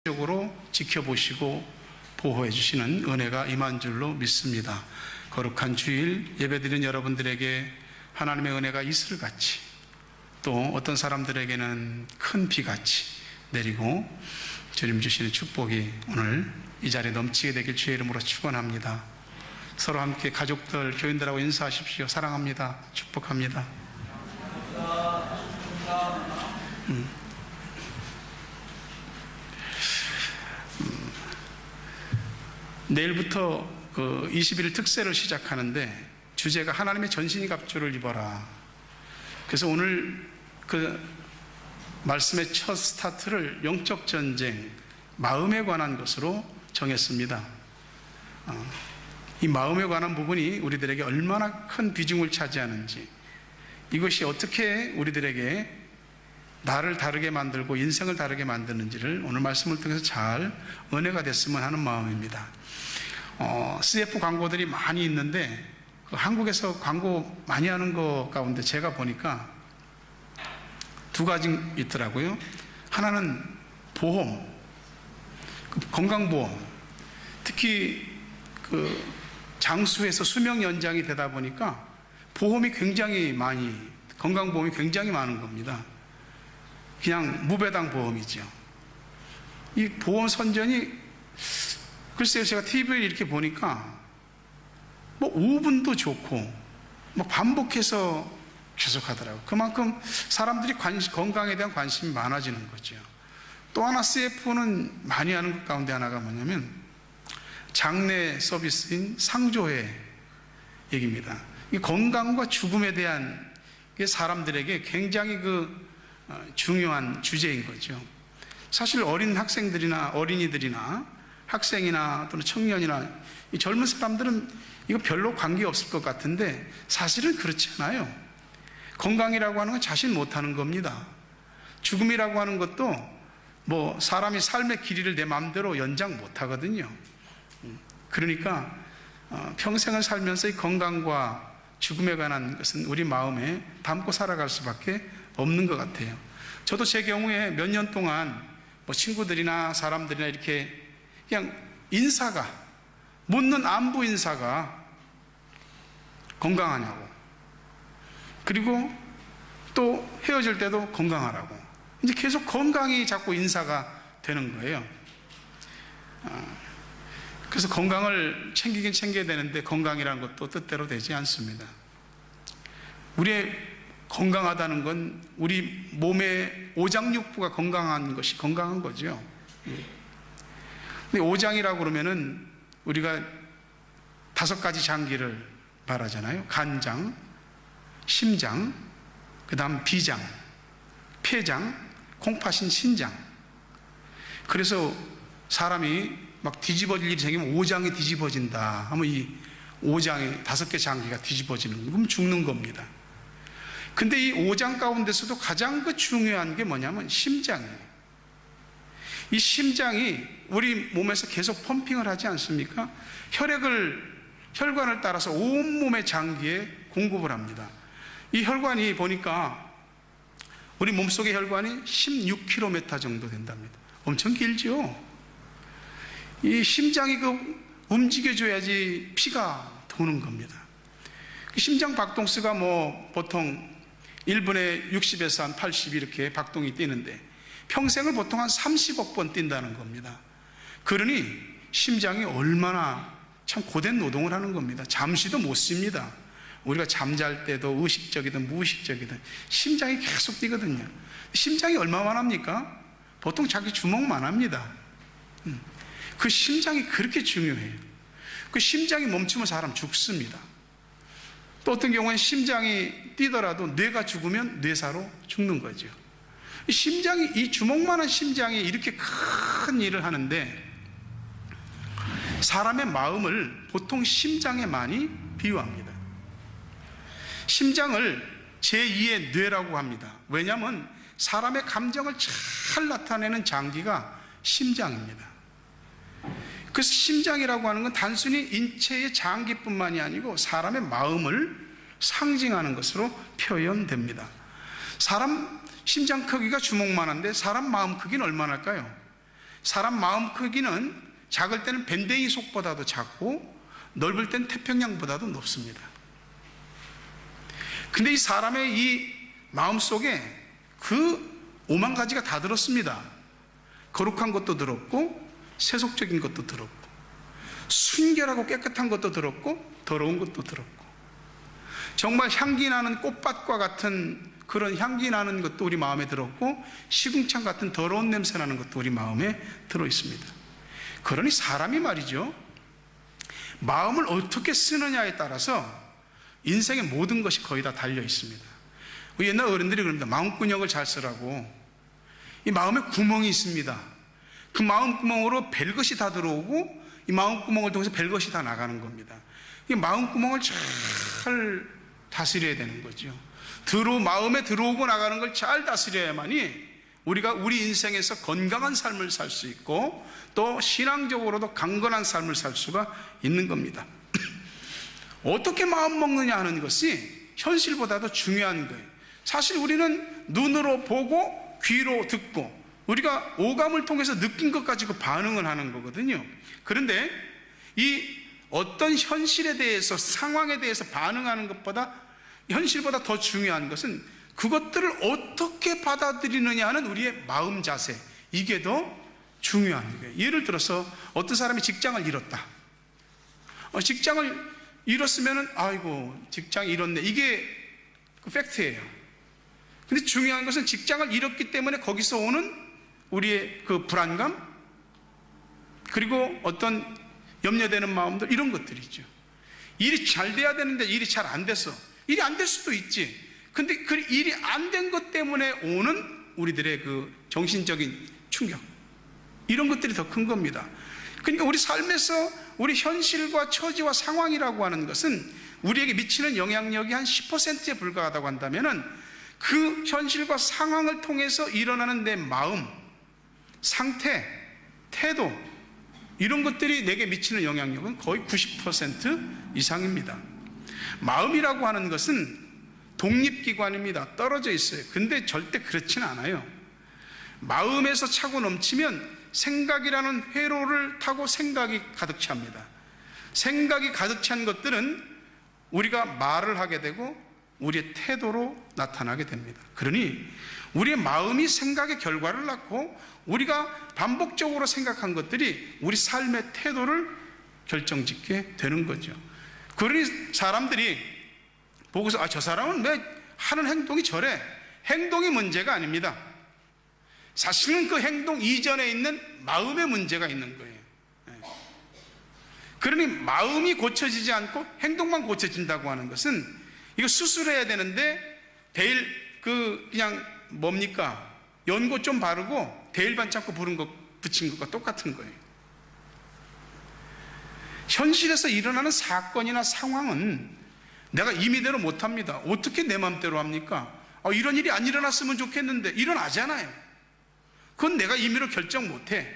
적으로 지켜보시고 보호해 주시는 은혜가 임한 줄로 믿습니다. 거룩한 주일 예배드린 여러분들에게 하나님의 은혜가 이슬같이, 또 어떤 사람들에게는 큰 비같이 내리고 주님 주시는 축복이 오늘 이 자리에 넘치게 되길 주의 이름으로 축원합니다. 서로 함께 가족들, 교인들하고 인사하십시오. 사랑합니다. 축복합니다. 내일부터 21일 특세를 시작하는데 주제가 하나님의 전신이 갑주를 입어라. 그래서 오늘 그 말씀의 첫 스타트를 영적 전쟁, 마음에 관한 것으로 정했습니다. 이 마음에 관한 부분이 우리들에게 얼마나 큰 비중을 차지하는지, 이것이 어떻게 우리들에게 나를 다르게 만들고 인생을 다르게 만드는지를 오늘 말씀을 통해서 잘 은혜가 됐으면 하는 마음입니다. CF 광고들이 많이 있는데 한국에서 광고 많이 하는 거 가운데 제가 보니까 두 가지 있더라고요. 하나는 보험, 건강보험, 특히 그 장수해서 수명 연장이 되다 보니까 보험이 굉장히 많이, 건강보험이 굉장히 많은 겁니다. 그냥 무배당 보험이죠. 이 보험 선전이, 글쎄요, 제가 TV를 이렇게 보니까 뭐 5분도 좋고 뭐 반복해서 계속 하더라고요. 그만큼 사람들이 건강에 대한 관심이 많아지는 거죠. 또 하나 CF는 많이 하는 것 가운데 하나가 뭐냐면 장례 서비스인 상조회 얘기입니다. 이 건강과 죽음에 대한 사람들에게 굉장히 중요한 주제인 거죠. 사실 어린 학생들이나 어린이들이나 학생이나 또는 청년이나 이 젊은 사람들은 이거 별로 관계없을 것 같은데 사실은 그렇지 않아요. 건강이라고 하는 건 자신 못하는 겁니다. 죽음이라고 하는 것도 뭐 사람이 삶의 길이를 내 마음대로 연장 못하거든요. 그러니까 평생을 살면서 이 건강과 죽음에 관한 것은 우리 마음에 담고 살아갈 수밖에 없는 것 같아요. 저도 제 경우에 몇 년 동안 뭐 친구들이나 사람들이나 이렇게 그냥 인사가, 묻는 안부 인사가 건강하냐고, 그리고 또 헤어질 때도 건강하라고, 이제 계속 건강이 자꾸 인사가 되는 거예요. 그래서 건강을 챙기긴 챙겨야 되는데 건강이라는 것도 뜻대로 되지 않습니다. 우리의 건강하다는 건 우리 몸의 오장육부가 건강한 것이 건강한 거죠. 근데 오장이라고 그러면은 우리가 5가지 장기를 말하잖아요. 간장, 심장, 그 다음 비장, 폐장, 콩팥인 신장. 그래서 사람이 막 뒤집어질 일이 생기면 오장이 뒤집어진다 하면 이 오장이 5개 장기가 뒤집어지는 거, 그럼 죽는 겁니다. 근데 이 오장 가운데서도 가장 중요한 게 뭐냐면 심장이에요. 이 심장이 우리 몸에서 계속 펌핑을 하지 않습니까? 혈관을 따라서 온몸의 장기에 공급을 합니다. 이 혈관이 보니까 우리 몸속의 혈관이 16km 정도 된답니다. 엄청 길죠? 이 심장이 움직여줘야지 피가 도는 겁니다. 심장 박동수가 뭐 보통 1분에 60에서 한 80 이렇게 박동이 뛰는데 평생을 보통 한 30억 번 뛴다는 겁니다. 그러니 심장이 얼마나 참 고된 노동을 하는 겁니다. 잠시도 못 쉽니다. 우리가 잠잘 때도 의식적이든 무의식적이든 심장이 계속 뛰거든요. 심장이 얼마만 합니까? 보통 자기 주먹만 합니다. 그 심장이 그렇게 중요해요. 그 심장이 멈추면 사람 죽습니다. 또 어떤 경우에는 심장이 뛰더라도 뇌가 죽으면 뇌사로 죽는 거죠. 심장이, 이 주먹만한 심장이 이렇게 큰 일을 하는데 사람의 마음을 보통 심장에 많이 비유합니다. 심장을 제2의 뇌라고 합니다. 왜냐하면 사람의 감정을 잘 나타내는 장기가 심장입니다. 그래서 심장이라고 하는 건 단순히 인체의 장기뿐만이 아니고 사람의 마음을 상징하는 것으로 표현됩니다. 사람 심장 크기가 주먹만한데 사람 마음 크기는 얼마나 할까요? 사람 마음 크기는 작을 때는 밴댕이 속보다도 작고 넓을 때는 태평양보다도 높습니다. 근데 이 사람의 이 마음 속에 그 5만 가지가 다 들었습니다. 거룩한 것도 들었고 세속적인 것도 들었고 순결하고 깨끗한 것도 들었고 더러운 것도 들었고 정말 향기 나는 꽃밭과 같은 그런 향기 나는 것도 우리 마음에 들었고 시궁창 같은 더러운 냄새 나는 것도 우리 마음에 들어 있습니다. 그러니 사람이 말이죠, 마음을 어떻게 쓰느냐에 따라서 인생의 모든 것이 거의 다 달려 있습니다. 옛날 어른들이 그럽니다. 마음구녕을 잘 쓰라고. 이 마음에 구멍이 있습니다. 그 마음구멍으로 별것이 다 들어오고 이 마음구멍을 통해서 별것이 다 나가는 겁니다. 이 마음구멍을 잘 다스려야 되는 거죠. 마음에 들어오고 나가는 걸 잘 다스려야만이 우리가 우리 인생에서 건강한 삶을 살 수 있고 또 신앙적으로도 강건한 삶을 살 수가 있는 겁니다. 어떻게 마음 먹느냐 하는 것이 현실보다도 중요한 거예요. 사실 우리는 눈으로 보고 귀로 듣고 우리가 오감을 통해서 느낀 것 가지고 반응을 하는 거거든요. 그런데 이 어떤 현실에 대해서 상황에 대해서 반응하는 것보다 현실보다 더 중요한 것은 그것들을 어떻게 받아들이느냐 하는 우리의 마음 자세, 이게 더 중요한 거예요. 예를 들어서 어떤 사람이 직장을 잃었다. 직장을 잃었으면은 아이고 직장이 잃었네, 이게 그 팩트예요. 근데 중요한 것은 직장을 잃었기 때문에 거기서 오는 우리의 그 불안감, 그리고 어떤 염려되는 마음들, 이런 것들이죠. 일이 잘 돼야 되는데 일이 잘 안 돼서, 일이 안 될 수도 있지. 근데 그 일이 안 된 것 때문에 오는 우리들의 그 정신적인 충격, 이런 것들이 더 큰 겁니다. 그러니까 우리 삶에서 우리 현실과 처지와 상황이라고 하는 것은 우리에게 미치는 영향력이 한 10%에 불과하다고 한다면은 그 현실과 상황을 통해서 일어나는 내 마음, 상태, 태도, 이런 것들이 내게 미치는 영향력은 거의 90% 이상입니다. 마음이라고 하는 것은 독립기관입니다. 떨어져 있어요. 근데 절대 그렇지는 않아요. 마음에서 차고 넘치면 생각이라는 회로를 타고 생각이 가득 찹니다. 생각이 가득 찬 것들은 우리가 말을 하게 되고 우리의 태도로 나타나게 됩니다. 그러니 우리의 마음이 생각의 결과를 낳고 우리가 반복적으로 생각한 것들이 우리 삶의 태도를 결정짓게 되는 거죠. 그러니 사람들이 보고서 아, 저 사람은 왜 하는 행동이 저래? 행동이 문제가 아닙니다. 사실은 그 행동 이전에 있는 마음의 문제가 있는 거예요. 그러니 마음이 고쳐지지 않고 행동만 고쳐진다고 하는 것은 이거 수술해야 되는데 그냥 뭡니까? 연고 좀 바르고 데일 반창고 붙인 것과 똑같은 거예요. 현실에서 일어나는 사건이나 상황은 내가 임의대로 못합니다. 어떻게 내 맘대로 합니까? 이런 일이 안 일어났으면 좋겠는데 일어나잖아요. 그건 내가 임의로 결정 못해.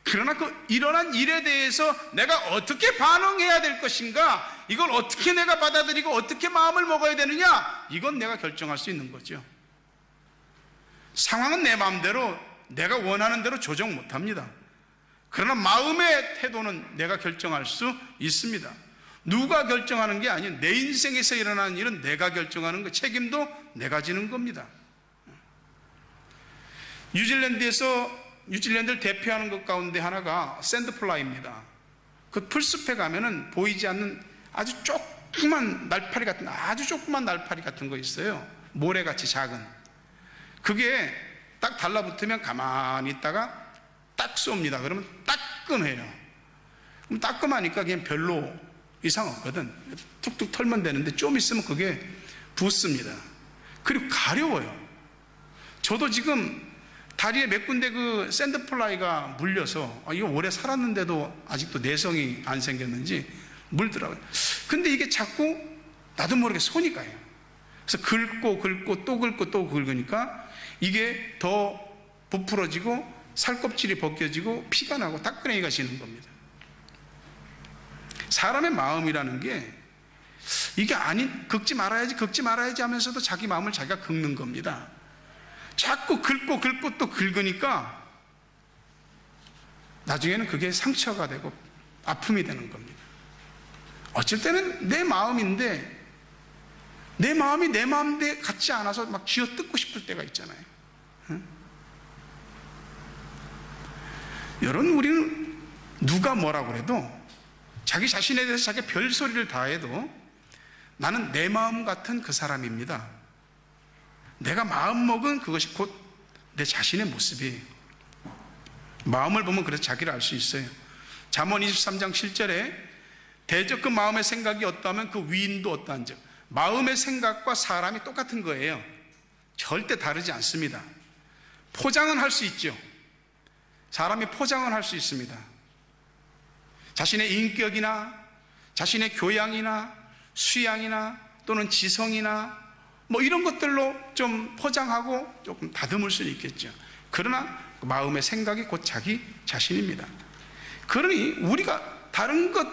그러나 그 일어난 일에 대해서 내가 어떻게 반응해야 될 것인가, 이걸 어떻게 내가 받아들이고 어떻게 마음을 먹어야 되느냐, 이건 내가 결정할 수 있는 거죠. 상황은 내 마음대로 내가 원하는 대로 조정 못합니다. 그러나 마음의 태도는 내가 결정할 수 있습니다. 누가 결정하는 게 아닌 내 인생에서 일어나는 일은 내가 결정하는 거, 책임도 내가 지는 겁니다. 뉴질랜드를 대표하는 것 가운데 하나가 샌드플라이입니다. 그 풀숲에 가면은 보이지 않는 아주 조그만 날파리 같은 거 있어요. 모래같이 작은. 그게 딱 달라붙으면 가만히 있다가 딱 쏩니다. 그러면 따끔해요. 그럼 따끔하니까 그냥 별로 이상 없거든. 툭툭 털면 되는데 좀 있으면 그게 붓습니다. 그리고 가려워요. 저도 지금 다리에 몇 군데 그 샌드플라이가 물려서 이거 오래 살았는데도 아직도 내성이 안 생겼는지 물더라고요. 근데 이게 자꾸 나도 모르게 손이 가요. 그래서 긁고 또 긁으니까 이게 더 부풀어지고 살껍질이 벗겨지고 피가 나고 닭그레이가 지는 겁니다. 사람의 마음이라는 게 이게 긁지 말아야지 하면서도 자기 마음을 자기가 긁는 겁니다. 자꾸 긁고 또 긁으니까 나중에는 그게 상처가 되고 아픔이 되는 겁니다. 어쩔 때는 내 마음인데 내 마음이 내 마음대로 같지 않아서 막 쥐어뜯고 싶을 때가 있잖아요. 응? 여러분, 우리는 누가 뭐라고 그래도 자기 자신에 대해서 자기 별소리를 다 해도 나는 내 마음 같은 그 사람입니다. 내가 마음먹은 그것이 곧 내 자신의 모습이에요. 마음을 보면 그래서 자기를 알 수 있어요. 잠언 23장 7절에 대적 그 마음의 생각이 어떠하면 그 위인도 어떠한즉, 마음의 생각과 사람이 똑같은 거예요. 절대 다르지 않습니다. 포장은 할 수 있죠. 사람이 포장은 할 수 있습니다. 자신의 인격이나 자신의 교양이나 수양이나 또는 지성이나 뭐 이런 것들로 좀 포장하고 조금 다듬을 수는 있겠죠. 그러나 마음의 생각이 곧 자기 자신입니다. 그러니 우리가 다른 것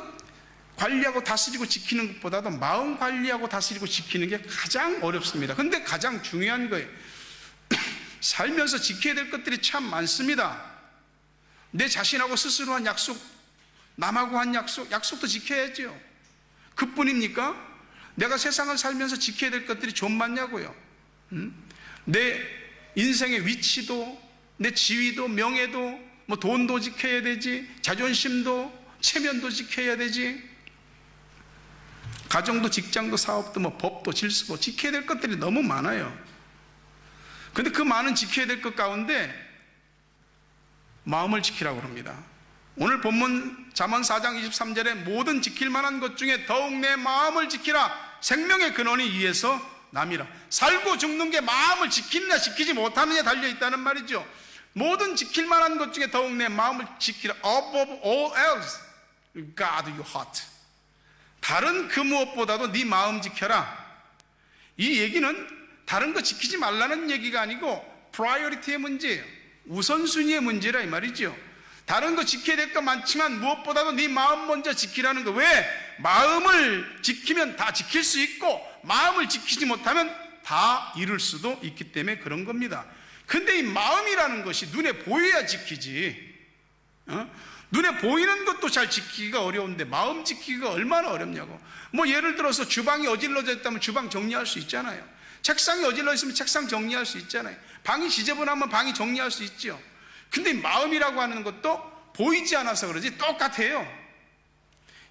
관리하고 다스리고 지키는 것보다도 마음 관리하고 다스리고 지키는 게 가장 어렵습니다. 근데 가장 중요한 거예요. 살면서 지켜야 될 것들이 참 많습니다. 내 자신하고 스스로 한 약속, 남하고 한 약속도 지켜야죠. 그뿐입니까? 내가 세상을 살면서 지켜야 될 것들이 좀 많냐고요. 내 인생의 위치도, 내 지위도, 명예도, 뭐 돈도 지켜야 되지, 자존심도, 체면도 지켜야 되지, 가정도, 직장도, 사업도, 뭐 법도, 질서도 지켜야 될 것들이 너무 많아요. 근데 그 많은 지켜야 될 것 가운데 마음을 지키라고 합니다. 오늘 본문 잠언 4장 23절에 모든 지킬 만한 것 중에 더욱 내 마음을 지키라. 생명의 근원이 이에서 남이라. 살고 죽는 게 마음을 지키느냐 지키지 못하느냐에 달려있다는 말이죠. 모든 지킬 만한 것 중에 더욱 내 마음을 지키라. Above all else, guard your heart. 다른 그 무엇보다도 네 마음 지켜라. 이 얘기는 다른 거 지키지 말라는 얘기가 아니고 프라이어리티의 문제예요. 우선순위의 문제라 이 말이죠. 다른 거 지켜야 될 거 많지만 무엇보다도 네 마음 먼저 지키라는 거. 왜? 마음을 지키면 다 지킬 수 있고 마음을 지키지 못하면 다 잃을 수도 있기 때문에 그런 겁니다. 근데 이 마음이라는 것이 눈에 보여야 지키지, 눈에 보이는 것도 잘 지키기가 어려운데 마음 지키기가 얼마나 어렵냐고. 뭐 예를 들어서 주방이 어질러져 있다면 주방 정리할 수 있잖아요. 책상이 어질러 있으면 책상 정리할 수 있잖아요. 방이 지저분하면 방이 정리할 수 있죠. 근데 마음이라고 하는 것도 보이지 않아서 그러지 똑같아요.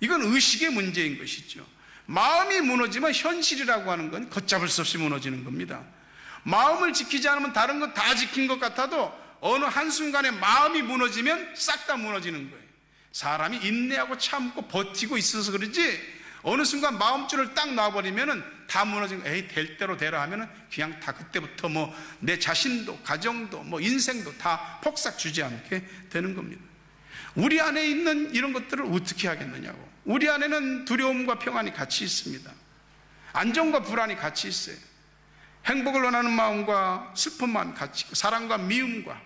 이건 의식의 문제인 것이죠. 마음이 무너지면 현실이라고 하는 건 걷잡을 수 없이 무너지는 겁니다. 마음을 지키지 않으면 다른 건 다 지킨 것 같아도 어느 한순간에 마음이 무너지면 싹 다 무너지는 거예요. 사람이 인내하고 참고 버티고 있어서 그러지 어느 순간 마음줄을 딱 놔버리면은 다 무너진 거예요. 에이, 될 대로 되라 하면은 그냥 다 그때부터 뭐 내 자신도 가정도 뭐 인생도 다 폭삭 주저앉게 되는 겁니다. 우리 안에 있는 이런 것들을 어떻게 하겠느냐고. 우리 안에는 두려움과 평안이 같이 있습니다. 안정과 불안이 같이 있어요. 행복을 원하는 마음과 슬픈 마음이 같이 있고 사랑과 미움과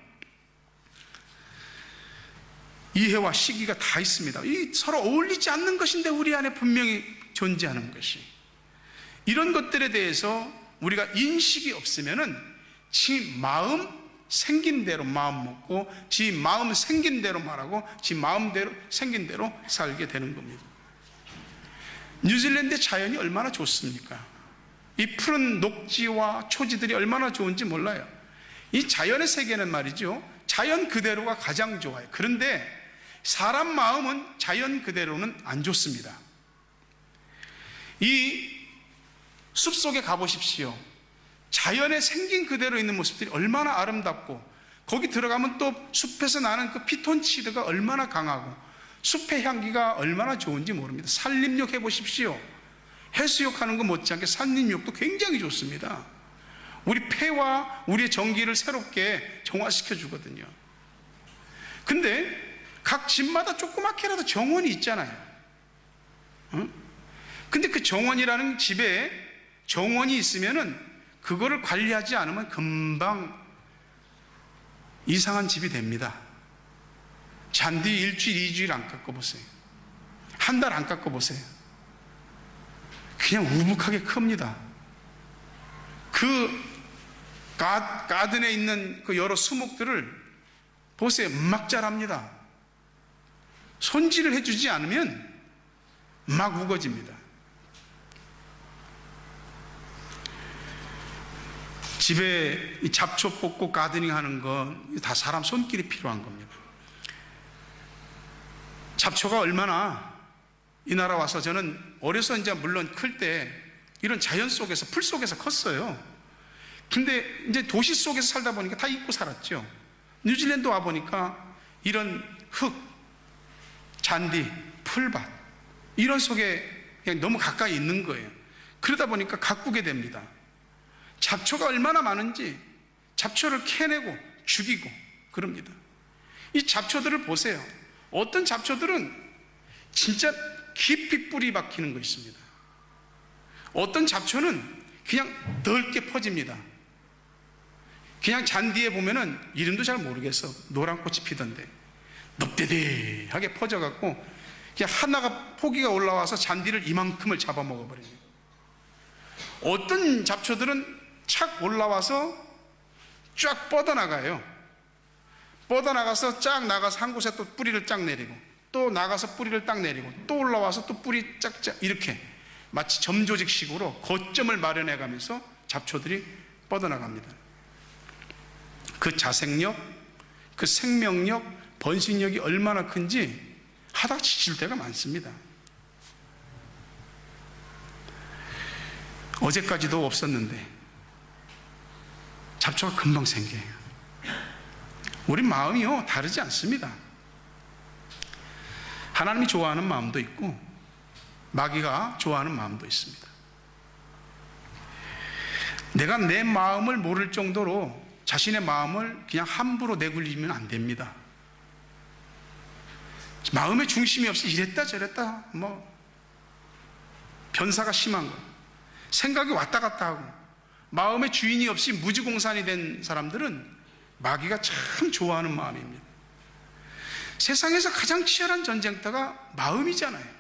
이해와 시기가 다 있습니다. 이 서로 어울리지 않는 것인데 우리 안에 분명히 존재하는 것이, 이런 것들에 대해서 우리가 인식이 없으면은 지 마음 생긴 대로 마음 먹고 지 마음 생긴 대로 말하고 지 마음대로 생긴 대로 살게 되는 겁니다. 뉴질랜드의 자연이 얼마나 좋습니까? 이 푸른 녹지와 초지들이 얼마나 좋은지 몰라요. 이 자연의 세계는 말이죠, 자연 그대로가 가장 좋아요. 그런데 사람 마음은 자연 그대로는 안 좋습니다. 이 숲속에 가보십시오. 자연에 생긴 그대로 있는 모습들이 얼마나 아름답고 거기 들어가면 또 숲에서 나는 그 피톤치드가 얼마나 강하고 숲의 향기가 얼마나 좋은지 모릅니다. 산림욕 해보십시오. 해수욕하는 거 못지않게 산림욕도 굉장히 좋습니다. 우리 폐와 우리의 전기를 새롭게 정화시켜 주거든요. 근데 각 집마다 조그맣게라도 정원이 있잖아요. 근데 그 정원이라는 집에 정원이 있으면은 그거를 관리하지 않으면 금방 이상한 집이 됩니다. 잔디 일주일, 2주일 안 깎아보세요. 한 달 안 깎아보세요. 그냥 우북하게 큽니다. 그 가든에 있는 그 여러 수목들을 보세요. 막 자랍니다. 손질을 해주지 않으면 막 우거집니다. 집에 잡초 뽑고 가드닝 하는 건 다 사람 손길이 필요한 겁니다. 잡초가 얼마나, 이 나라 와서 저는 어려서 이제 물론 클 때 이런 자연 속에서, 풀 속에서 컸어요. 근데 이제 도시 속에서 살다 보니까 다 잊고 살았죠. 뉴질랜드 와 보니까 이런 흙, 잔디, 풀밭, 이런 속에 그냥 너무 가까이 있는 거예요. 그러다 보니까 가꾸게 됩니다. 잡초가 얼마나 많은지 잡초를 캐내고 죽이고 그럽니다. 이 잡초들을 보세요. 어떤 잡초들은 진짜 깊이 뿌리 박히는 거 있습니다. 어떤 잡초는 그냥 넓게 퍼집니다. 그냥 잔디에 보면은 이름도 잘 모르겠어. 노란 꽃이 피던데 넙대대하게 퍼져갖고 그냥 하나가 포기가 올라와서 잔디를 이만큼을 잡아먹어버립니다. 어떤 잡초들은 착 올라와서 쫙 뻗어나가요. 뻗어나가서 쫙 나가서 한 곳에 또 뿌리를 쫙 내리고, 또 나가서 뿌리를 딱 내리고, 또 올라와서 또 뿌리 쫙쫙, 이렇게 마치 점조직식으로 거점을 마련해 가면서 잡초들이 뻗어나갑니다. 그 자생력, 그 생명력, 번식력이 얼마나 큰지 하다 지칠 때가 많습니다. 어제까지도 없었는데 잡초가 금방 생겨요. 우리 마음이요, 다르지 않습니다. 하나님이 좋아하는 마음도 있고 마귀가 좋아하는 마음도 있습니다. 내가 내 마음을 모를 정도로 자신의 마음을 그냥 함부로 내굴리면 안 됩니다. 마음의 중심이 없이 이랬다 저랬다 변사가 심한 거, 생각이 왔다 갔다 하고 마음의 주인이 없이 무지공산이 된 사람들은 마귀가 참 좋아하는 마음입니다. 세상에서 가장 치열한 전쟁터가 마음이잖아요.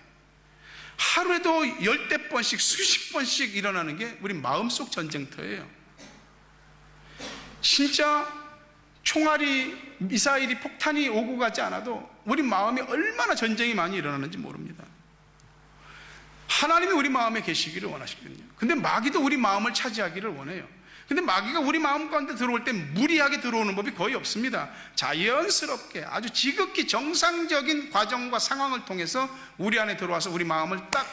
하루에도 10대 번씩 수십 번씩 일어나는 게 우리 마음속 전쟁터예요. 진짜 총알이, 미사일이, 폭탄이 오고 가지 않아도 우리 마음에 얼마나 전쟁이 많이 일어나는지 모릅니다. 하나님이 우리 마음에 계시기를 원하시거든요. 근데 마귀도 우리 마음을 차지하기를 원해요. 근데 마귀가 우리 마음 가운데 들어올 때 무리하게 들어오는 법이 거의 없습니다. 자연스럽게 아주 지극히 정상적인 과정과 상황을 통해서 우리 안에 들어와서 우리 마음을 딱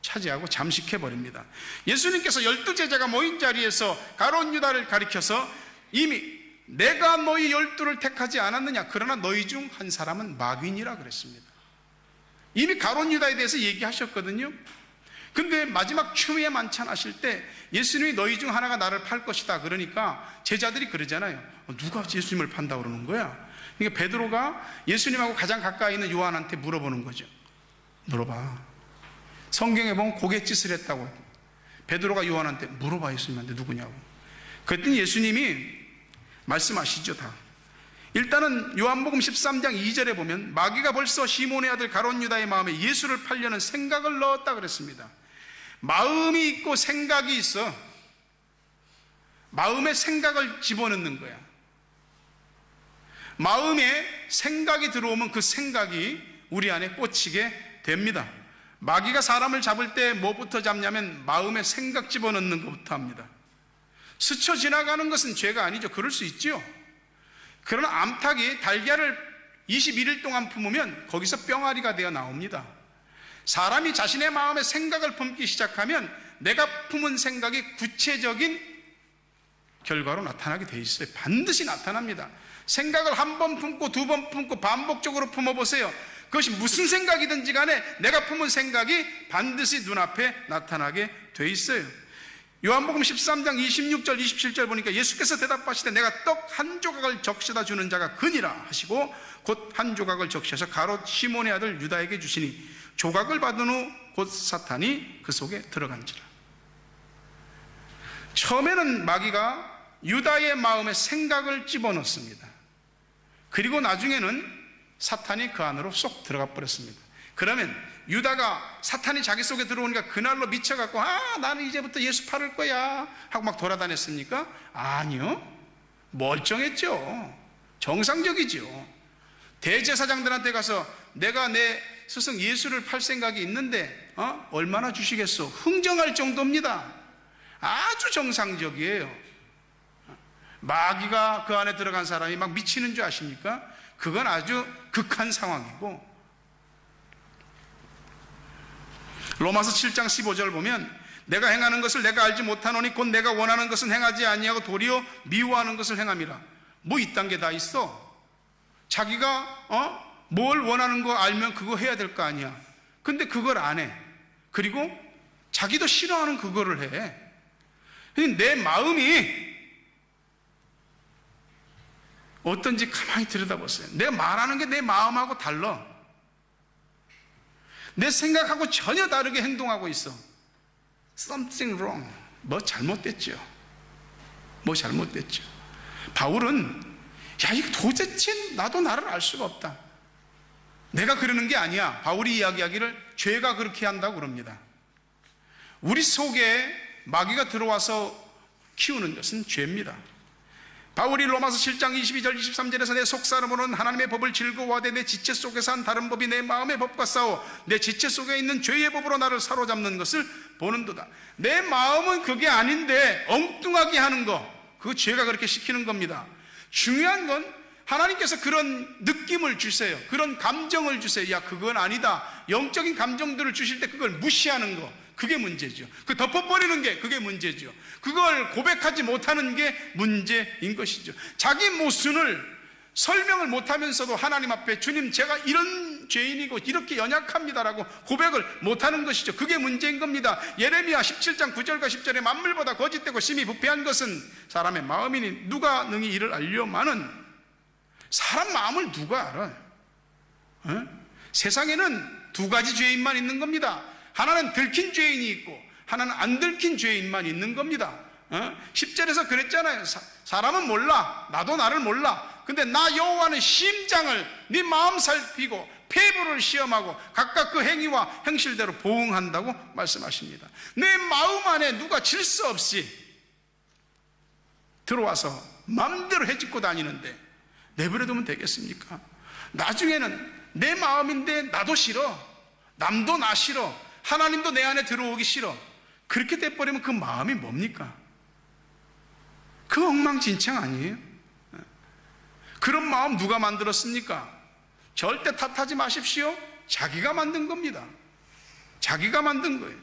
차지하고 잠식해버립니다. 예수님께서 12제자가 모인 자리에서 가룟 유다를 가리켜서 이미 내가 너희 12를 택하지 않았느냐, 그러나 너희 중 한 사람은 마귀니라 그랬습니다. 이미 가룟 유다에 대해서 얘기하셨거든요. 근데 마지막 추미애 만찬하실 때 예수님이 너희 중 하나가 나를 팔 것이다 그러니까 제자들이 그러잖아요. 누가 예수님을 판다 그러는 거야? 그러니까 베드로가 예수님하고 가장 가까이 있는 요한한테 물어보는 거죠. 물어봐. 성경에 보면 고갯짓을 했다고. 베드로가 요한한테 물어봐, 예수님한테 누구냐고. 그랬더니 예수님이 말씀하시죠. 다. 일단은 요한복음 13장 2절에 보면 마귀가 벌써 시몬의 아들 가룟 유다의 마음에 예수를 팔려는 생각을 넣었다 그랬습니다. 마음이 있고 생각이 있어. 마음에 생각을 집어넣는 거야. 마음에 생각이 들어오면 그 생각이 우리 안에 꽂히게 됩니다. 마귀가 사람을 잡을 때 뭐부터 잡냐면 마음에 생각 집어넣는 것부터 합니다. 스쳐 지나가는 것은 죄가 아니죠. 그럴 수 있죠. 그러나 암탉이 달걀을 21일 동안 품으면 거기서 뿅아리가 되어 나옵니다. 사람이 자신의 마음에 생각을 품기 시작하면 내가 품은 생각이 구체적인 결과로 나타나게 돼 있어요. 반드시 나타납니다. 생각을 한 번 품고 두 번 품고 반복적으로 품어보세요. 그것이 무슨 생각이든지 간에 내가 품은 생각이 반드시 눈앞에 나타나게 돼 있어요. 요한복음 13장 26절 27절 보니까 예수께서 대답하시되 내가 떡 한 조각을 적셔다 주는 자가 그니라 하시고 곧 한 조각을 적셔서 가롯 시몬의 아들 유다에게 주시니 조각을 받은 후 곧 사탄이 그 속에 들어간지라. 처음에는 마귀가 유다의 마음에 생각을 집어넣습니다. 그리고 나중에는 사탄이 그 안으로 쏙 들어가 버렸습니다. 그러면 유다가 사탄이 자기 속에 들어오니까 그날로 미쳐갖고 나는 이제부터 예수 팔을 거야 하고 막 돌아다녔습니까? 아니요. 멀쩡했죠. 정상적이죠. 대제사장들한테 가서 내가 내 스승 예수를 팔 생각이 있는데 얼마나 주시겠소? 흥정할 정도입니다. 아주 정상적이에요. 마귀가 그 안에 들어간 사람이 막 미치는 줄 아십니까? 그건 아주 극한 상황이고, 로마서 7장 15절 보면 내가 행하는 것을 내가 알지 못하노니 곧 내가 원하는 것은 행하지 아니하고 도리어 미워하는 것을 행함이라. 뭐 이딴 게 다 있어? 자기가 뭘 원하는 거 알면 그거 해야 될 거 아니야. 근데 그걸 안 해. 그리고 자기도 싫어하는 그거를 해. 내 마음이 어떤지 가만히 들여다보세요. 내가 말하는 게 내 마음하고 달라. 내 생각하고 전혀 다르게 행동하고 있어. Something wrong. 뭐 잘못됐죠. 뭐 잘못됐죠. 바울은 야, 이거 도대체 나도 나를 알 수가 없다. 내가 그러는 게 아니야. 바울이 이야기하기를 죄가 그렇게 한다고 그럽니다. 우리 속에 마귀가 들어와서 키우는 것은 죄입니다. 바울이 로마서 7장 22절 23절에서 내 속사람으로는 하나님의 법을 즐거워하되 내 지체 속에서 한 다른 법이 내 마음의 법과 싸워 내 지체 속에 있는 죄의 법으로 나를 사로잡는 것을 보는도다. 내 마음은 그게 아닌데 엉뚱하게 하는 거, 그 죄가 그렇게 시키는 겁니다. 중요한 건 하나님께서 그런 느낌을 주세요. 그런 감정을 주세요. 야, 그건 아니다. 영적인 감정들을 주실 때 그걸 무시하는 거, 그게 문제죠. 그 덮어버리는 게 그게 문제죠. 그걸 고백하지 못하는 게 문제인 것이죠. 자기 모순을 설명을 못하면서도 하나님 앞에 주님 제가 이런 죄인이고 이렇게 연약합니다라고 고백을 못하는 것이죠. 그게 문제인 겁니다. 예레미야 17장 9절과 10절에 만물보다 거짓되고 심히 부패한 것은 사람의 마음이니 누가 능히 이를 알려마는. 사람 마음을 누가 알아요? 세상에는 두 가지 죄인만 있는 겁니다. 하나는 들킨 죄인이 있고 하나는 안 들킨 죄인만 있는 겁니다. 10절에서 그랬잖아요. 사람은 몰라. 나도 나를 몰라. 근데 나 여호와는 심장을 네 마음 살피고 폐부를 시험하고 각각 그 행위와 행실대로 보응한다고 말씀하십니다. 내 마음 안에 누가 질서 없이 들어와서 마음대로 해짓고 다니는데 내버려두면 되겠습니까? 나중에는 내 마음인데 나도 싫어, 남도 나 싫어, 하나님도 내 안에 들어오기 싫어. 그렇게 돼버리면 그 마음이 뭡니까? 그 엉망진창 아니에요? 그런 마음 누가 만들었습니까? 절대 탓하지 마십시오. 자기가 만든 겁니다. 자기가 만든 거예요.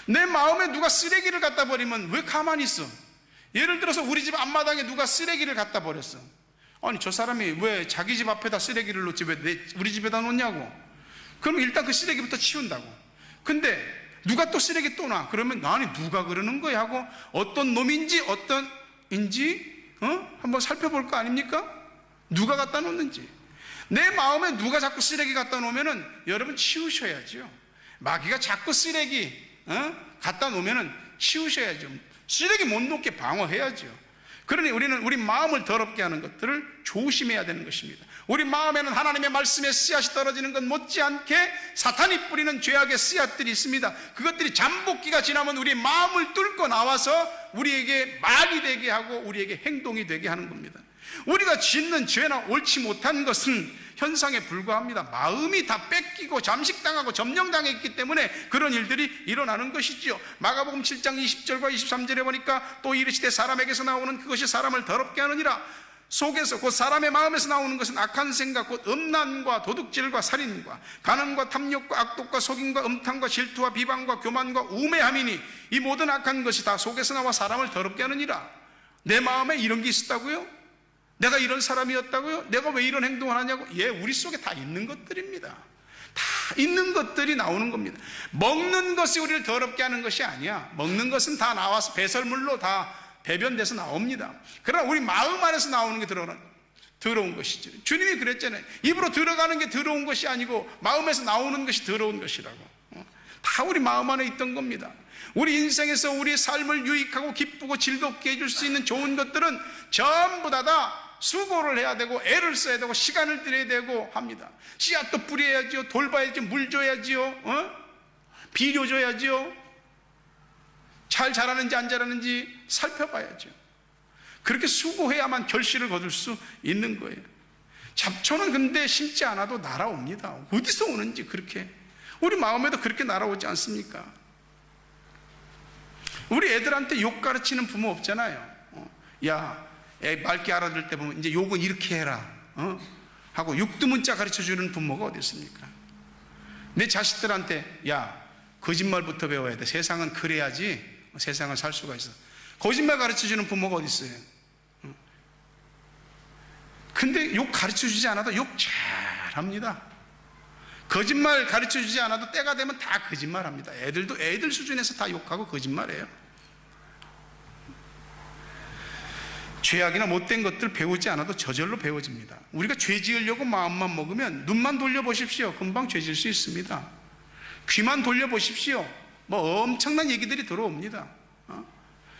내 마음에 누가 쓰레기를 갖다 버리면 왜 가만히 있어? 예를 들어서 우리 집 앞마당에 누가 쓰레기를 갖다 버렸어. 아니, 저 사람이 왜 자기 집 앞에다 쓰레기를 놓지 왜 우리 집에다 놓냐고. 그럼 일단 그 쓰레기부터 치운다고. 근데 누가 또 쓰레기 또 놔. 그러면 아니 누가 그러는 거야 하고 어떤 놈인지 어떤인지 한번 살펴볼 거 아닙니까? 누가 갖다 놓는지. 내 마음에 누가 자꾸 쓰레기 갖다 놓으면은 여러분 치우셔야죠. 마귀가 자꾸 쓰레기 갖다 놓으면은 치우셔야죠. 쓰레기 못 놓게 방어해야죠. 그러니 우리는 우리 마음을 더럽게 하는 것들을 조심해야 되는 것입니다. 우리 마음에는 하나님의 말씀의 씨앗이 떨어지는 것 못지않게 사탄이 뿌리는 죄악의 씨앗들이 있습니다. 그것들이 잠복기가 지나면 우리 마음을 뚫고 나와서 우리에게 말이 되게 하고 우리에게 행동이 되게 하는 겁니다. 우리가 짓는 죄나 옳지 못한 것은 현상에 불과합니다. 마음이 다 뺏기고 잠식당하고 점령당했기 때문에 그런 일들이 일어나는 것이지요. 마가복음 7장 20절과 23절에 보니까 또 이르시되 사람에게서 나오는 그것이 사람을 더럽게 하느니라. 속에서 곧 사람의 마음에서 나오는 것은 악한 생각 곧 음란과 도둑질과 살인과 간음과 탐욕과 악독과 속임과 음탕과 질투와 비방과 교만과 우매함이니 이 모든 악한 것이 다 속에서 나와 사람을 더럽게 하느니라. 내 마음에 이런 게 있었다고요? 내가 이런 사람이었다고요? 내가 왜 이런 행동을 하냐고? 예, 우리 속에 다 있는 것들입니다. 다 있는 것들이 나오는 겁니다. 먹는 것이 우리를 더럽게 하는 것이 아니야. 먹는 것은 다 나와서 배설물로 다 배변돼서 나옵니다. 그러나 우리 마음 안에서 나오는 게 더러운 것이죠. 주님이 그랬잖아요. 입으로 들어가는 게 더러운 것이 아니고 마음에서 나오는 것이 더러운 것이라고. 다 우리 마음 안에 있던 겁니다. 우리 인생에서 우리의 삶을 유익하고 기쁘고 즐겁게 해줄 수 있는 좋은 것들은 전부 다 수고를 해야 되고 애를 써야 되고 시간을 들여야 되고 합니다. 씨앗도 뿌려야지요, 돌봐야지요, 물 줘야지요, 비료 줘야지요, 잘 자라는지 안 자라는지 살펴봐야죠. 그렇게 수고해야만 결실을 거둘 수 있는 거예요. 잡초는 근데 심지 않아도 날아옵니다. 어디서 오는지 그렇게. 우리 마음에도 그렇게 날아오지 않습니까? 우리 애들한테 욕 가르치는 부모 없잖아요. 야, 애 맑게 알아들 때 보면 이제 욕은 이렇게 해라 하고 육두문자 가르쳐주는 부모가 어디 있습니까? 내 자식들한테 야, 거짓말부터 배워야 돼. 세상은 그래야지 세상을 살 수가 있어. 거짓말 가르쳐주는 부모가 어디 있어요? 근데 욕 가르쳐주지 않아도 욕 잘합니다. 거짓말 가르쳐주지 않아도 때가 되면 다 거짓말합니다. 애들도 애들 수준에서 다 욕하고 거짓말해요. 죄악이나 못된 것들 배우지 않아도 저절로 배워집니다. 우리가 죄 지으려고 마음만 먹으면 눈만 돌려보십시오. 금방 죄 지을 수 있습니다. 귀만 돌려보십시오. 뭐 엄청난 얘기들이 들어옵니다.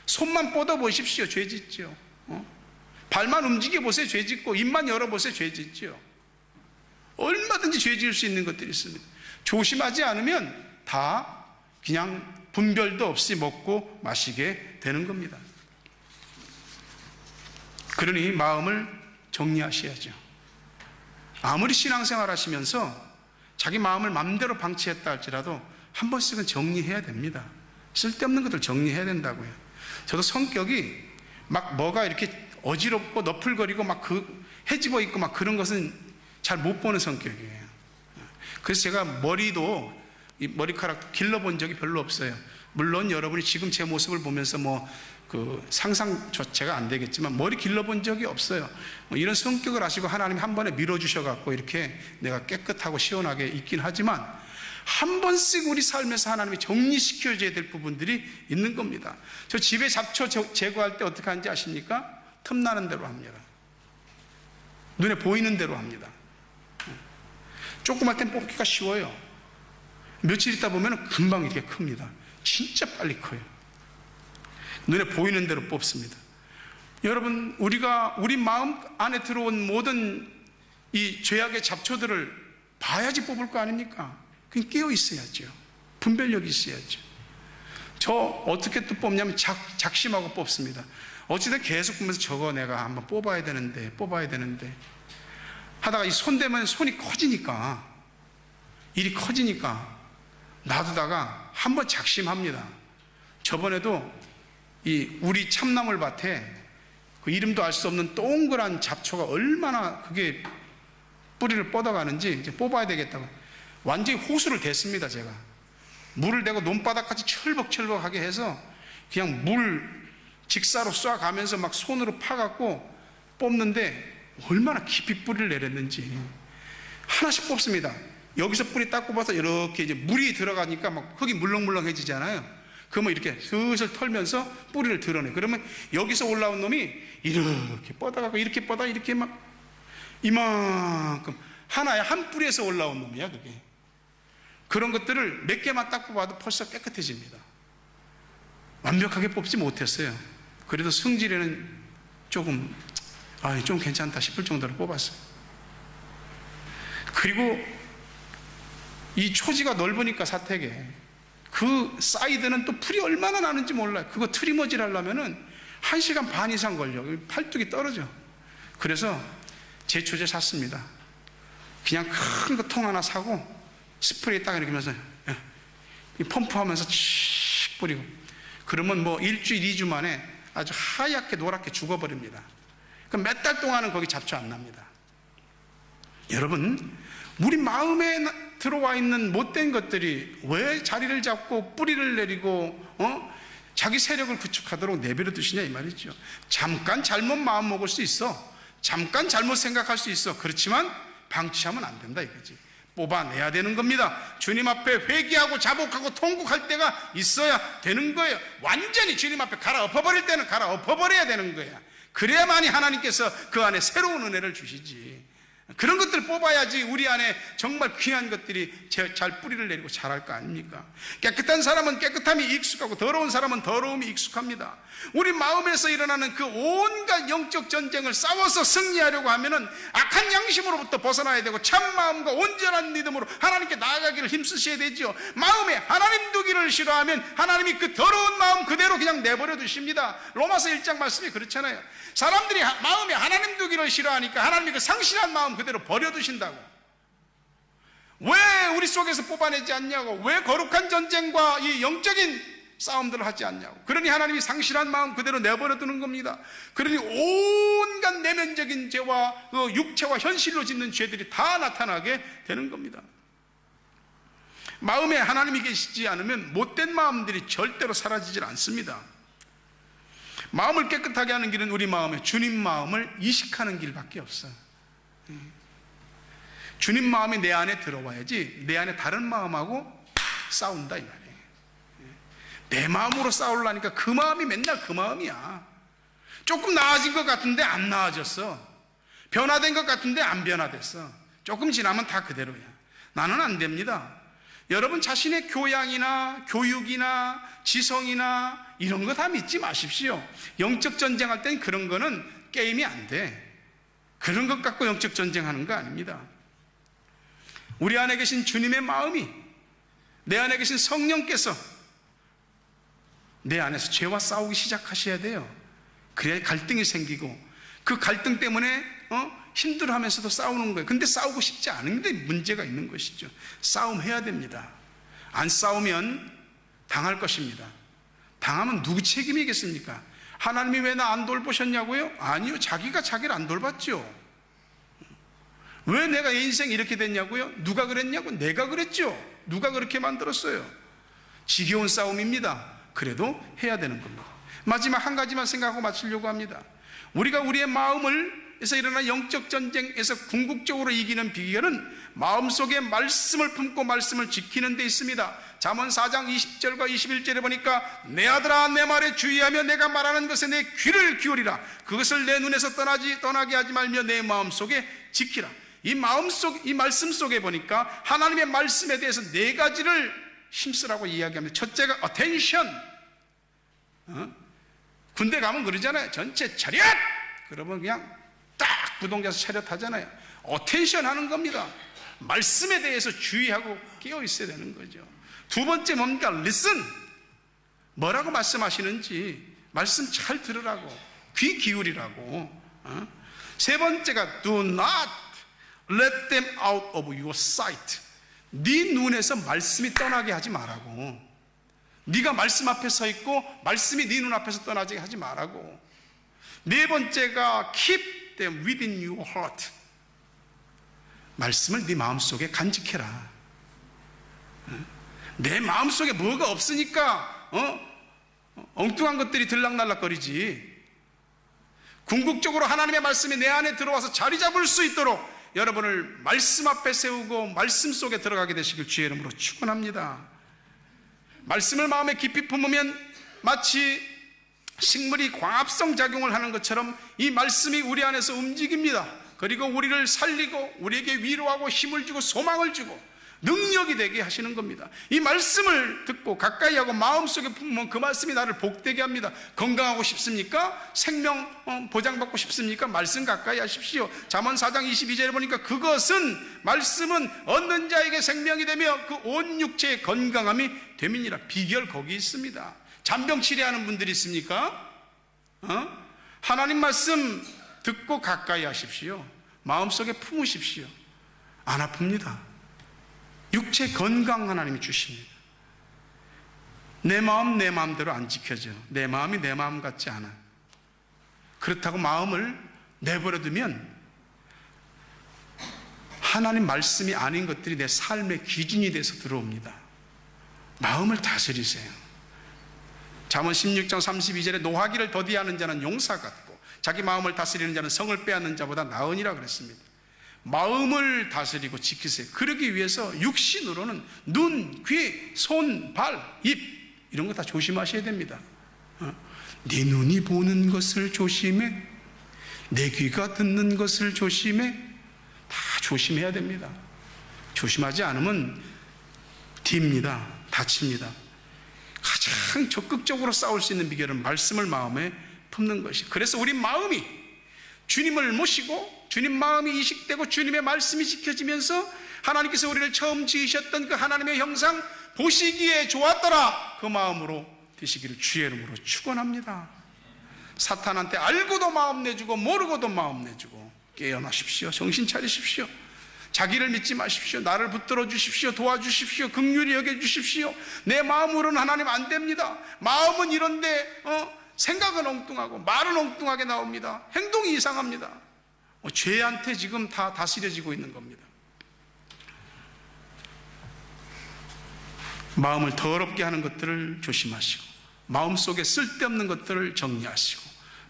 손만 뻗어보십시오. 죄 짓죠. 발만 움직여보세요. 죄 짓고 입만 열어보세요. 죄 짓죠. 얼마든지 죄 지을 수 있는 것들이 있습니다. 조심하지 않으면 다 그냥 분별도 없이 먹고 마시게 되는 겁니다. 그러니 마음을 정리하셔야죠. 아무리 신앙생활 하시면서 자기 마음을 마음대로 방치했다 할지라도 한 번씩은 정리해야 됩니다. 쓸데없는 것들 정리해야 된다고요. 저도 성격이 막 뭐가 이렇게 어지럽고 너풀거리고 막 해집어 있고 막 그런 것은 잘 못 보는 성격이에요. 그래서 제가 머리도 이 머리카락 길러본 적이 별로 없어요. 물론 여러분이 지금 제 모습을 보면서 상상 자체가 안 되겠지만 머리 길러본 적이 없어요. 이런 성격을 아시고 하나님이 한 번에 밀어주셔갖고 이렇게 내가 깨끗하고 시원하게 있긴 하지만 한 번씩 우리 삶에서 하나님이 정리시켜줘야 될 부분들이 있는 겁니다. 저 집에 잡초 제거할 때 어떻게 하는지 아십니까? 틈나는 대로 합니다. 눈에 보이는 대로 합니다. 조그만 땐 뽑기가 쉬워요. 며칠 있다 보면 금방 이렇게 큽니다. 진짜 빨리 커요. 눈에 보이는 대로 뽑습니다. 여러분, 우리가 우리 마음 안에 들어온 모든 이 죄악의 잡초들을 봐야지 뽑을 거 아닙니까? 그냥 깨어 있어야죠. 분별력이 있어야죠. 저 어떻게 또 뽑냐면 작심하고 뽑습니다. 어찌든 계속 보면서 저거 내가 한번 뽑아야 되는데 하다가 이 손 대면 손이 커지니까, 일이 커지니까 놔두다가 한번 작심합니다. 저번에도 이 우리 참나물 밭에 그 이름도 알 수 없는 동그란 잡초가 얼마나 그게 뿌리를 뻗어가는지 이제 뽑아야 되겠다고 완전히 호수를 댔습니다. 제가 물을 대고 논바닥까지 철벅철벅하게 해서 그냥 물 직사로 쏴가면서 막 손으로 파갖고 뽑는데 얼마나 깊이 뿌리를 내렸는지 하나씩 뽑습니다. 여기서 뿌리 딱 뽑아서 이렇게 이제 물이 들어가니까 막 흙이 물렁물렁해지잖아요. 그러면 이렇게 슬슬 털면서 뿌리를 드러내. 그러면 여기서 올라온 놈이 이렇게 뻗어가고 이렇게 뻗어 이렇게 막 이만큼 하나의 한 뿌리에서 올라온 놈이야 그게. 그런 것들을 몇 개만 딱 뽑아도 벌써 깨끗해집니다. 완벽하게 뽑지 못했어요. 그래도 성질에는 좀 괜찮다 싶을 정도로 뽑았어요. 그리고 이 초지가 넓으니까 사택에 그 사이드는 또 풀이 얼마나 나는지 몰라요. 그거 트리머질 하려면은 1시간 반 이상 걸려. 팔뚝이 떨어져. 그래서 제초제 샀습니다. 그냥 큰 거 통 하나 사고 스프레이 딱 이렇게 하면서 펌프하면서 칙 뿌리고 그러면 뭐 1주, 2주 만에 아주 하얗게 노랗게 죽어버립니다. 그럼 몇 달 동안은 거기 잡초 안 납니다. 여러분, 우리 마음에 들어와 있는 못된 것들이 왜 자리를 잡고 뿌리를 내리고 자기 세력을 구축하도록 내버려 두시냐 이 말이죠. 잠깐 잘못 마음 먹을 수 있어. 잠깐 잘못 생각할 수 있어. 그렇지만 방치하면 안 된다 이거지. 뽑아내야 되는 겁니다. 주님 앞에 회개하고 자복하고 통곡할 때가 있어야 되는 거예요. 완전히 주님 앞에 갈아엎어버릴 때는 갈아엎어버려야 되는 거야. 그래야만이 하나님께서 그 안에 새로운 은혜를 주시지. 그런 것들을 뽑아야지 우리 안에 정말 귀한 것들이 잘 뿌리를 내리고 자랄 거 아닙니까? 깨끗한 사람은 깨끗함이 익숙하고 더러운 사람은 더러움이 익숙합니다. 우리 마음에서 일어나는 그 온갖 영적 전쟁을 싸워서 승리하려고 하면은 악한 양심으로부터 벗어나야 되고 참 마음과 온전한 믿음으로 하나님께 나아가기를 힘쓰셔야 되죠. 마음에 하나님 두기를 싫어하면 하나님이 그 더러운 마음 그대로 그냥 내버려 두십니다. 로마서 1장 말씀이 그렇잖아요. 사람들이 마음에 하나님 두기를 싫어하니까 하나님이 그 상실한 마음 그대로 버려두신다고. 왜 우리 속에서 뽑아내지 않냐고. 왜 거룩한 전쟁과 이 영적인 싸움들을 하지 않냐고. 그러니 하나님이 상실한 마음 그대로 내버려 두는 겁니다. 그러니 온갖 내면적인 죄와 그 육체와 현실로 짓는 죄들이 다 나타나게 되는 겁니다. 마음에 하나님이 계시지 않으면 못된 마음들이 절대로 사라지질 않습니다. 마음을 깨끗하게 하는 길은 우리 마음에 주님 마음을 이식하는 길밖에 없어요. 주님 마음이 내 안에 들어와야지 내 안에 다른 마음하고 싸운다 이 말이에요. 내 마음으로 싸우려니까 그 마음이 맨날 그 마음이야. 조금 나아진 것 같은데 안 나아졌어. 변화된 것 같은데 안 변화됐어. 조금 지나면 다 그대로야. 나는 안 됩니다. 여러분 자신의 교양이나 교육이나 지성이나 이런 거 다 믿지 마십시오. 영적 전쟁할 땐 그런 거는 게임이 안 돼. 그런 것 갖고 영적 전쟁하는 거 아닙니다. 우리 안에 계신 주님의 마음이, 내 안에 계신 성령께서 내 안에서 죄와 싸우기 시작하셔야 돼요. 그래야 갈등이 생기고 그 갈등 때문에 힘들어하면서도 싸우는 거예요. 근데 싸우고 싶지 않은데 문제가 있는 것이죠. 싸움해야 됩니다. 안 싸우면 당할 것입니다. 당하면 누구 책임이겠습니까? 하나님이 왜 나 안 돌보셨냐고요? 아니요, 자기가 자기를 안 돌봤죠. 왜 내가 인생 이렇게 됐냐고요? 누가 그랬냐고? 내가 그랬죠. 누가 그렇게 만들었어요? 지겨운 싸움입니다. 그래도 해야 되는 겁니다. 마지막 한 가지만 생각하고 마치려고 합니다. 우리가 우리의 마음에서 일어난 영적 전쟁에서 궁극적으로 이기는 비결은 마음속에 말씀을 품고 말씀을 지키는 데 있습니다. 잠언 4장 20절과 21절에 보니까 내 아들아 내 말에 주의하며 내가 말하는 것에 내 귀를 기울이라. 그것을 내 눈에서 떠나게 하지 말며 내 마음속에 지키라. 이 말씀 속에 보니까 하나님의 말씀에 대해서 네 가지를 힘쓰라고 이야기합니다. 첫째가 attention. 군대 가면 그러잖아요. 전체 차렷! 그러면 그냥 딱 부동자서 차렷하잖아요. attention 하는 겁니다. 말씀에 대해서 주의하고 깨어 있어야 되는 거죠. 두 번째 뭡니까? listen. 뭐라고 말씀하시는지 말씀 잘 들으라고, 귀 기울이라고. 세 번째가 do not let them out of your sight. 네 눈에서 말씀이 떠나게 하지 말라고. 네가 말씀 앞에 서 있고 말씀이 네 눈앞에서 떠나게 하지 말라고. 네 번째가 keep them within your heart. 말씀을 네 마음속에 간직해라. 내 마음속에 뭐가 없으니까 엉뚱한 것들이 들락날락거리지. 궁극적으로 하나님의 말씀이 내 안에 들어와서 자리 잡을 수 있도록 여러분을 말씀 앞에 세우고 말씀 속에 들어가게 되시길 주의 이름으로 축원합니다. 말씀을 마음에 깊이 품으면 마치 식물이 광합성 작용을 하는 것처럼 이 말씀이 우리 안에서 움직입니다. 그리고 우리를 살리고 우리에게 위로하고 힘을 주고 소망을 주고 능력이 되게 하시는 겁니다. 이 말씀을 듣고 가까이 하고 마음속에 품으면 그 말씀이 나를 복되게 합니다. 건강하고 싶습니까? 생명 보장받고 싶습니까? 말씀 가까이 하십시오. 잠언 4장 22절에 보니까 그것은 말씀은 얻는 자에게 생명이 되며 그 온 육체의 건강함이 됨이니라. 비결 거기 있습니다. 잔병 치료하는 분들이 있습니까? 하나님 말씀 듣고 가까이 하십시오. 마음속에 품으십시오. 안 아픕니다. 육체 건강 하나님이 주십니다. 내 마음 내 마음대로 안 지켜져. 내 마음이 내 마음 같지 않아. 그렇다고 마음을 내버려두면 하나님 말씀이 아닌 것들이 내 삶의 기준이 돼서 들어옵니다. 마음을 다스리세요. 잠언 16장 32절에 노하기를 더디하는 자는 용사 같고 자기 마음을 다스리는 자는 성을 빼앗는 자보다 나으니라 그랬습니다. 마음을 다스리고 지키세요. 그러기 위해서 육신으로는 눈, 귀, 손, 발, 입 이런 거 다 조심하셔야 됩니다. 네 눈이 보는 것을 조심해, 내 귀가 듣는 것을 조심해. 다 조심해야 됩니다. 조심하지 않으면 뒤입니다. 다칩니다. 가장 적극적으로 싸울 수 있는 비결은 말씀을 마음에 품는 것이. 그래서 우리 마음이 주님을 모시고 주님 마음이 이식되고 주님의 말씀이 지켜지면서 하나님께서 우리를 처음 지으셨던 그 하나님의 형상 보시기에 좋았더라 그 마음으로 되시기를 주의 이름으로 축원합니다. 사탄한테 알고도 마음 내주고 모르고도 마음 내주고 깨어나십시오. 정신 차리십시오. 자기를 믿지 마십시오. 나를 붙들어 주십시오. 도와주십시오. 긍휼히 여겨주십시오. 내 마음으로는 하나님 안 됩니다. 마음은 이런데 생각은 엉뚱하고 말은 엉뚱하게 나옵니다. 행동이 이상합니다. 죄한테 지금 다 다스려지고 있는 겁니다. 마음을 더럽게 하는 것들을 조심하시고, 마음속에 쓸데없는 것들을 정리하시고,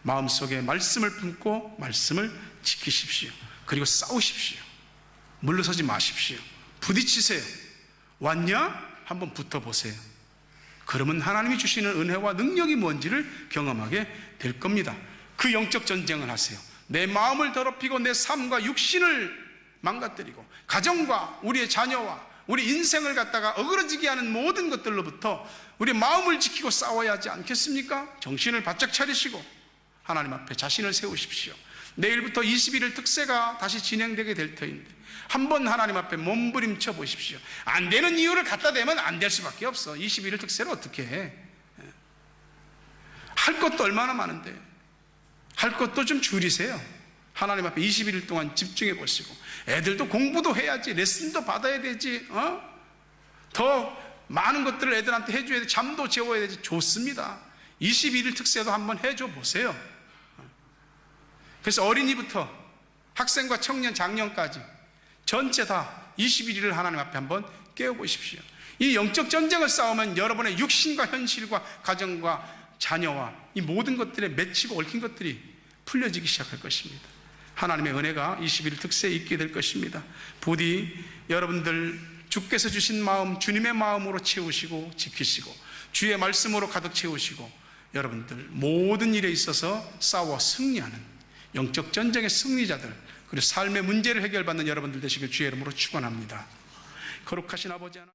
마음속에 말씀을 품고 말씀을 지키십시오. 그리고 싸우십시오. 물러서지 마십시오. 부딪히세요. 왔냐? 한번 붙어보세요. 그러면 하나님이 주시는 은혜와 능력이 뭔지를 경험하게 될 겁니다. 그 영적 전쟁을 하세요. 내 마음을 더럽히고 내 삶과 육신을 망가뜨리고 가정과 우리의 자녀와 우리 인생을 갖다가 어그러지게 하는 모든 것들로부터 우리 마음을 지키고 싸워야 하지 않겠습니까? 정신을 바짝 차리시고 하나님 앞에 자신을 세우십시오. 내일부터 21일 특세가 다시 진행되게 될 터인데 한번 하나님 앞에 몸부림쳐 보십시오. 안 되는 이유를 갖다 대면 안 될 수밖에 없어. 21일 특세를 어떻게 해? 할 것도 얼마나 많은데 할 것도 좀 줄이세요. 하나님 앞에 21일 동안 집중해 보시고, 애들도 공부도 해야지, 레슨도 받아야 되지, 더 많은 것들을 애들한테 해줘야 돼, 잠도 재워야 되지. 좋습니다. 21일 특세도 한번 해줘 보세요. 그래서 어린이부터 학생과 청년, 장년까지 전체 다 21일을 하나님 앞에 한번 깨워보십시오. 이 영적 전쟁을 싸우면 여러분의 육신과 현실과 가정과 자녀와 이 모든 것들에 맺히고 얽힌 것들이 풀려지기 시작할 것입니다. 하나님의 은혜가 21일 특세에 있게 될 것입니다. 부디 여러분들 주께서 주신 마음 주님의 마음으로 채우시고 지키시고 주의 말씀으로 가득 채우시고 여러분들 모든 일에 있어서 싸워 승리하는 영적 전쟁의 승리자들, 그리고 삶의 문제를 해결받는 여러분들 되시길 주의 이름으로 축원합니다. 거룩하신 아버지 하나님,